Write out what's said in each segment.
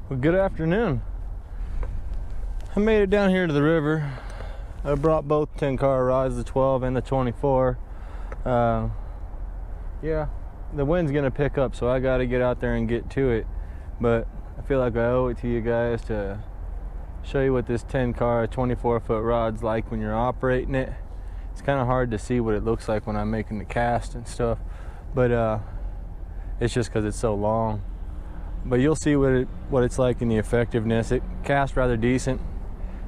Well, good afternoon. I made it down here to the river. I brought both tenkara rods, the 12 and the 24. Yeah, the wind's gonna pick up, so I gotta get out there and get to it. But I feel like I owe it to you guys to show you what this tenkara 24-foot rod's like when you're operating it. It's kind of hard to see what it looks like when I'm making the cast and stuff, but it's just because it's so long. But you'll see what it's like in the effectiveness. It casts rather decent.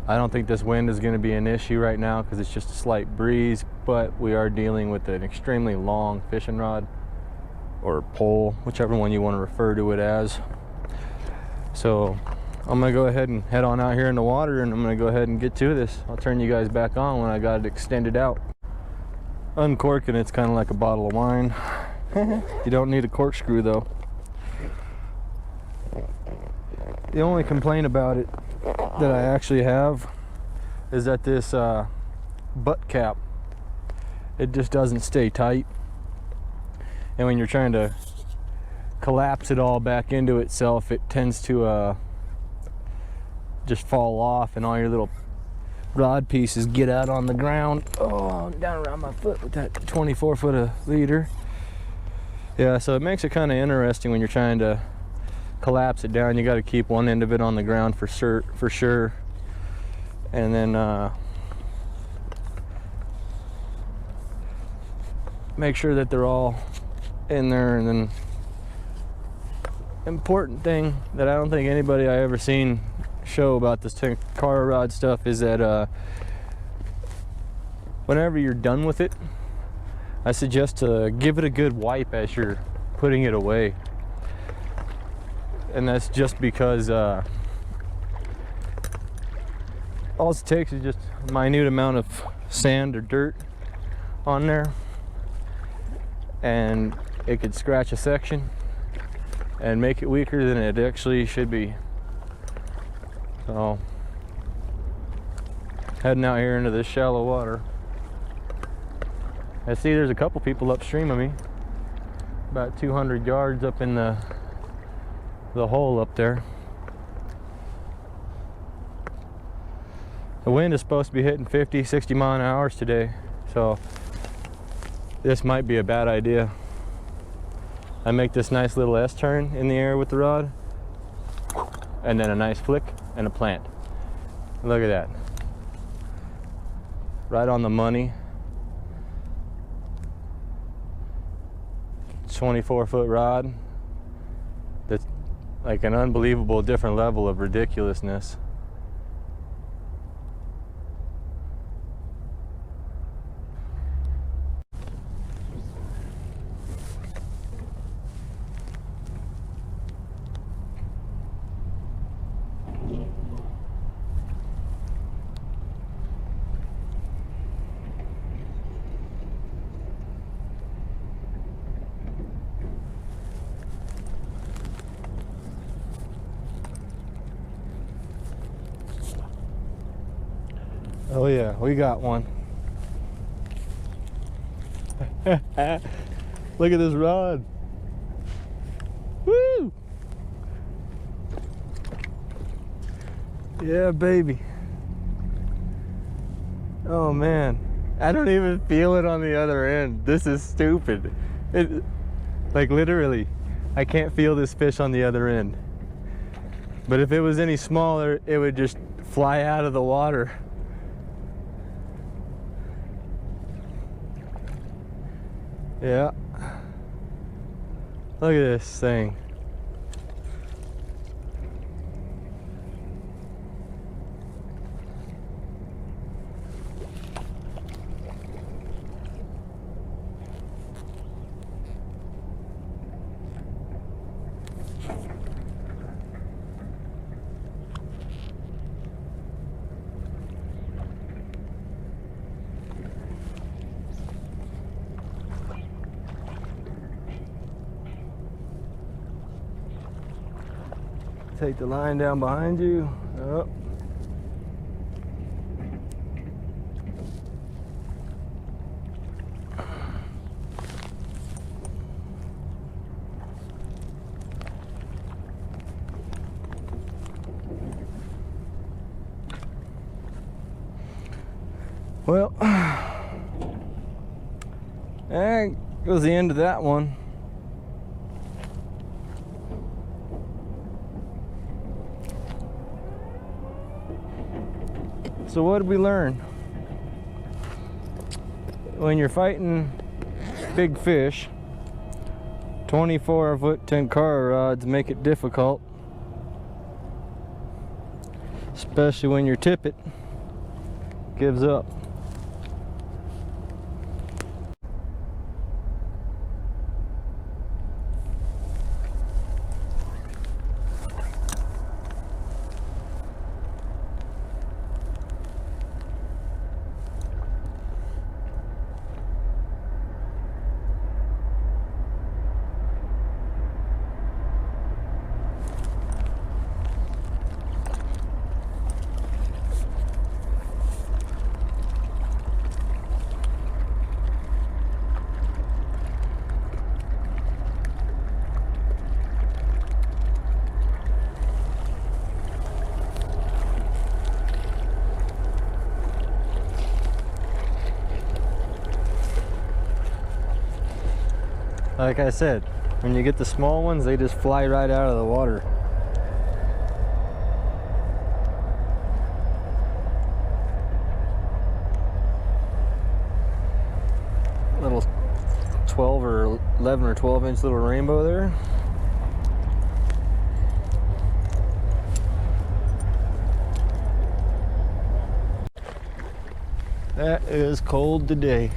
I don't think this wind is going to be an issue right now because it's just a slight breeze, but we are dealing with an extremely long fishing rod or pole, whichever one you want to refer to it as. So I'm going to go ahead and head on out here in the water, and I'm going to go ahead and get to this. I'll turn you guys back on when I got it extended out. Uncorking it's kind of like a bottle of wine. You don't need a corkscrew though. The only complaint about it that I actually have is that this butt cap, it just doesn't stay tight, and when you're trying to collapse it all back into itself, it tends to just fall off, and all your little rod pieces get out on the ground. Oh, down around my foot with that 24-foot leader. Yeah, so it makes it kind of interesting when you're trying to collapse it down. You got to keep one end of it on the ground for sure, and then make sure that they're all in there. And then important thing that I don't think anybody I ever seen show about this tenkara rod stuff is that whenever you're done with it, I suggest to give it a good wipe as you're putting it away. And that's just because all it takes is just a minute amount of sand or dirt on there, and it could scratch a section and make it weaker than it actually should be. So heading out here into this shallow water. I see there's a couple people upstream of me, about 200 yards up in the hole up there. The wind is supposed to be hitting 50-60 mile an hour today, so this might be a bad idea. I make this nice little S-turn in the air with the rod, and then a nice flick and a plant. Look at that. Right on the money. 24-foot rod. That's like an unbelievable different level of ridiculousness. Oh yeah, we got one. Look at this rod. Woo! Yeah, baby. Oh man, I don't even feel it on the other end. This is stupid. Like literally, I can't feel this fish on the other end. But if it was any smaller, it would just fly out of the water. Yeah. Look at this thing. Take the line down behind you. Oh. Well, that was the end of that one. So what did we learn? When you're fighting big fish, 24-foot tenkara rods make it difficult, especially when your tippet gives up. Like I said, when you get the small ones, they just fly right out of the water. Little 12 or 11 or 12 inch little rainbow there. That is cold today.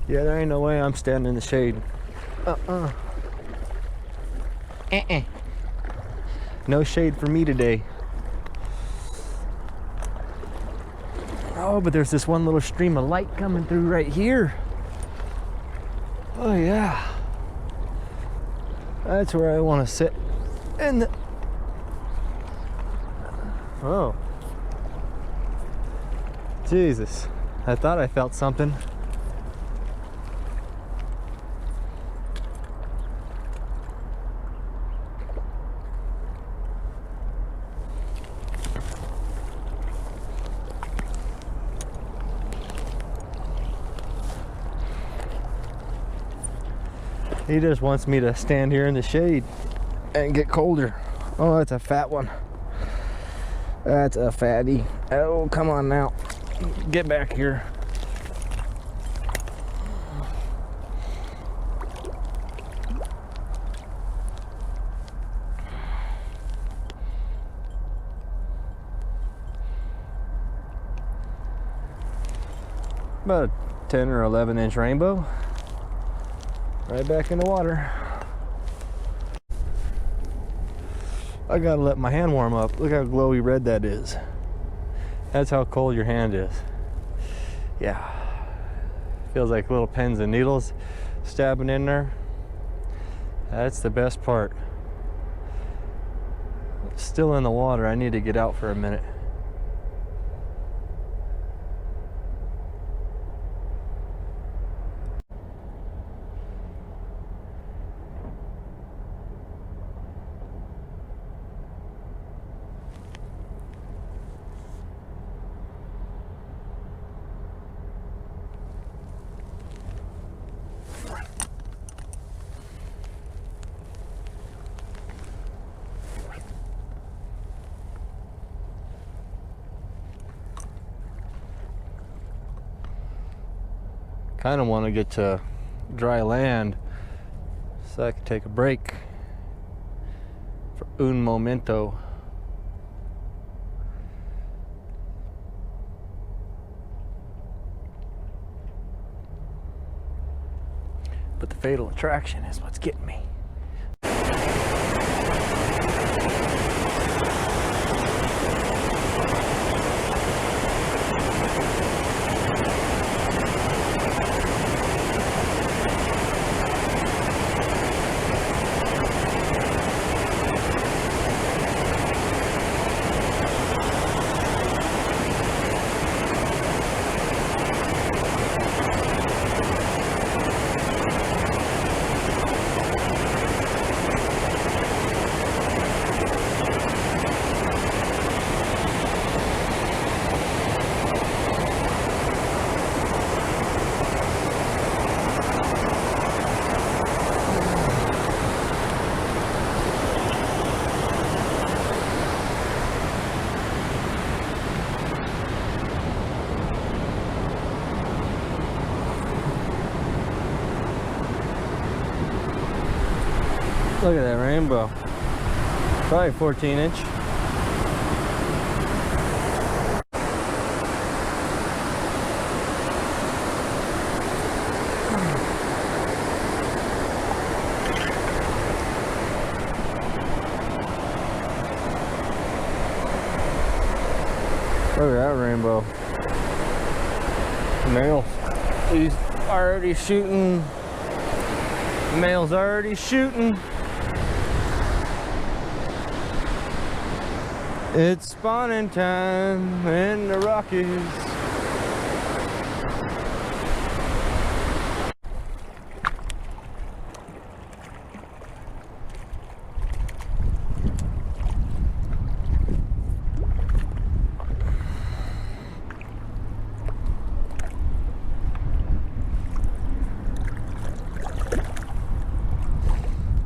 Yeah, there ain't no way I'm standing in the shade. No shade for me today. Oh, but there's this one little stream of light coming through right here. Oh yeah. That's where I want to sit. And oh. Jesus. I thought I felt something. He just wants me to stand here in the shade and get colder. Oh, that's a fat one. That's a fatty. Oh, come on now. Get back here. About a 10 or 11 inch rainbow. Right back in the water. I gotta let my hand warm up. Look how glowy red that is. That's how cold your hand is. Yeah. Feels like little pins and needles stabbing in there. That's the best part. It's still in the water. I need to get out for a minute. Kind of want to get to dry land so I can take a break for un momento. But the fatal attraction is what's getting me. Look at that rainbow. Probably 14-inch. Look at that rainbow. Male. He's already shooting. Male's already shooting. It's spawning time in the Rockies.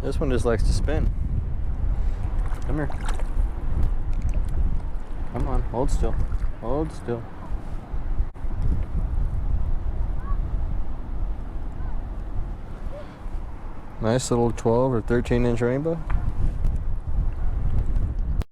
This one just likes to spin. Come here. Come on, hold still. Hold still. Nice little 12 or 13-inch rainbow.